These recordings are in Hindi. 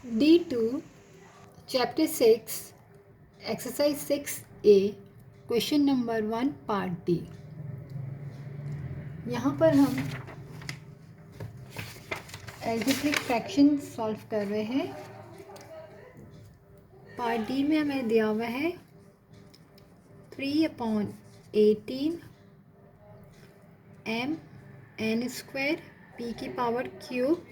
D2 Chapter 6 Exercise 6A Question number 1 Part D। यहाँ पर हम एल्जेब्रिक फ्रैक्शन सॉल्व कर रहे हैं। पार्ट डी में हमें दिया हुआ है 3/18 m n स्क्वायर p की power cube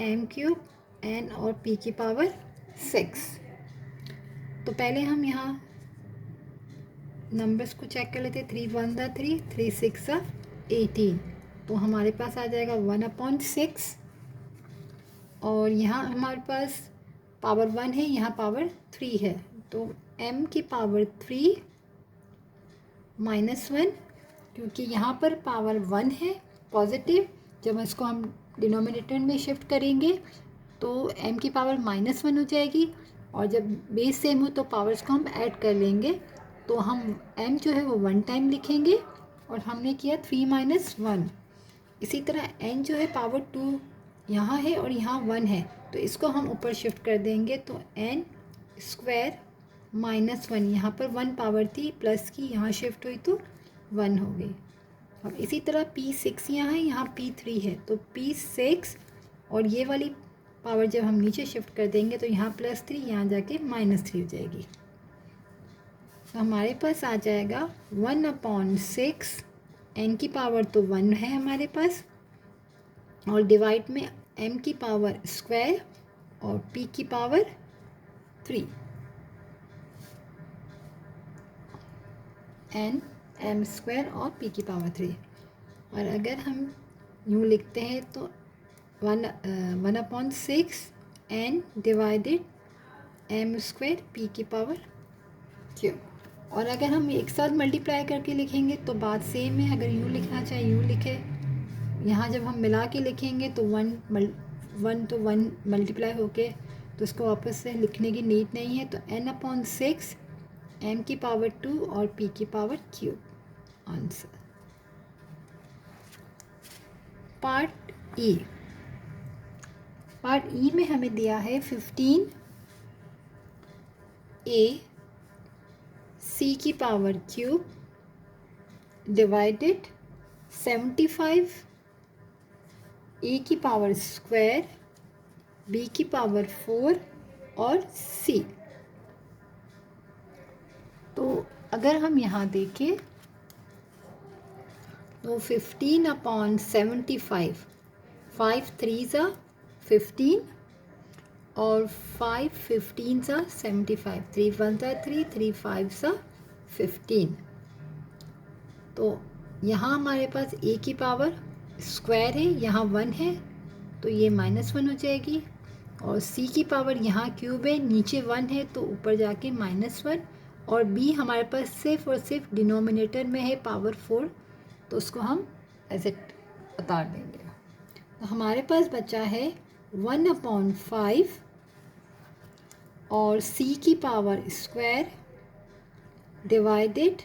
m cube n और p की पावर 6। तो पहले हम यहाँ नंबर्स को चेक कर लेते हैं। 3 1 3, 3 6 18। तो हमारे पास आ जाएगा 1/6 और यहाँ हमारे पास पावर 1 है, यहाँ पावर 3 है। तो m की पावर 3 -1, क्योंकि यहाँ पर पावर 1 है पॉजिटिव। जब इसको हम डिनोमिनेटर में शिफ्ट करेंगे तो m की पावर -1 हो जाएगी और जब बेस सेम हो तो पावर्स को हम ऐड कर लेंगे। तो हम m जो है वो 1 टाइम लिखेंगे और हमने किया 3 - 1। इसी तरह n जो है पावर 2 यहाँ है और यहाँ 1 है, तो इसको हम ऊपर शिफ्ट कर देंगे। तो n स्क्वायर -1, यहाँ पर 1 पावर थी प्लस की, यहाँ शिफ्ट हुई तो 1 हो गई। अब इसी तरह P6 यहाँ है, यहाँ P3 है, तो P6 और ये वाली पावर जब हम नीचे शिफ्ट कर देंगे तो यहाँ +3, यहाँ जाके -3 हो जाएगी। तो हमारे पास आ जाएगा 1/6, n की पावर तो 1 है हमारे पास, और डिवाइड में m की पावर स्क्वायर और p की पावर 3, n m स्क्वायर और p की पावर 3। और अगर हम यूँ लिखते हैं तो 1/6 n divided m square p की पावर क्यूब। और अगर हम एक साथ मल्टीप्लाई करके लिखेंगे तो बात सेम है। अगर यूँ लिखना चाहे यूँ लिखे, यहाँ जब हम मिला के लिखेंगे तो 1 तो 1 मल्टीप्लाई होके, तो इसको वापस से लिखने की नीड नहीं है। तो n/6 m की पावर 2 और p की पावर क्यूब आंसर। पार्ट ई में हमें दिया है 15 a c की पावर क्यूब डिवाइडेड 75 a की पावर स्क्वायर b की पावर 4 और c। तो अगर हम यहाँ देखें तो 15/75, 5 3s 15 और 5 15s 75, 3 1s 3, 3 5s 15। तो यहाँ हमारे पास a की पावर स्क्वायर है, यहाँ 1 है तो ये -1 हो जाएगी, और c की पावर यहाँ क्यूब है, नीचे 1 है तो ऊपर जाके -1, और b हमारे पास सिर्फ और सिर्फ डिनोमिनेटर में है पावर 4, तो उसको हम ऐसे उतार देंगे। तो हमारे पास बचा है 1/5 और c की पावर स्क्वायर डिवाइडेड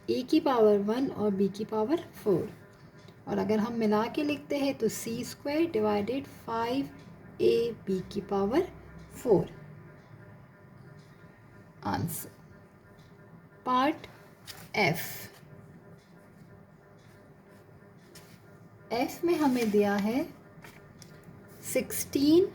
a की पावर 1 और b की पावर 4। और अगर हम मिला के लिखते हैं तो c स्क्वायर डिवाइडेड 5ab की पावर 4 आंसर। पार्ट एफ में हमें दिया है 16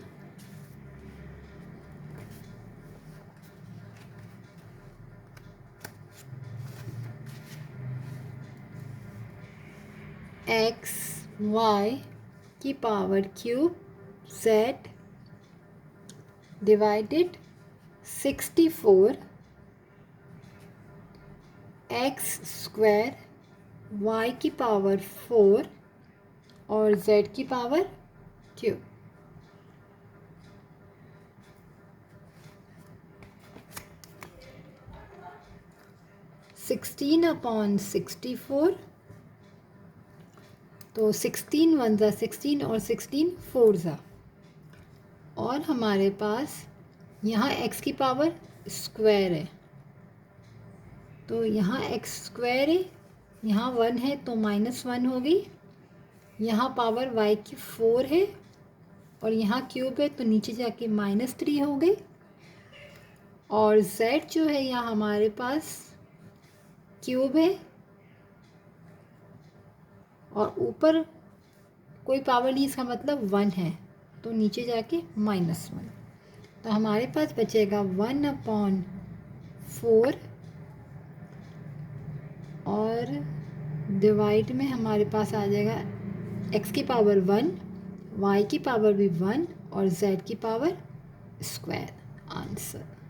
x y की power cube z divided 64 x square y की पावर 4 और z की पावर क्यूब। (16/64) तो 16 1s 16 और 16 4s। और हमारे पास यहाँ x की पावर स्क्वायर है, तो यहाँ x स्क्वायर है, यहाँ 1 है तो -1 होगी, यहाँ पावर y की 4 है और यहाँ क्यूब है तो नीचे जाके -3 हो गई। और z जो है यहाँ हमारे पास क्यूब है और ऊपर कोई पावर नहीं, इसका मतलब 1 है, तो नीचे जाके -1। तो हमारे पास बचेगा 1/4 और डिवाइड में हमारे पास आ जाएगा x की पावर 1, y की पावर भी 1 और z की पावर स्क्वायर। आंसर।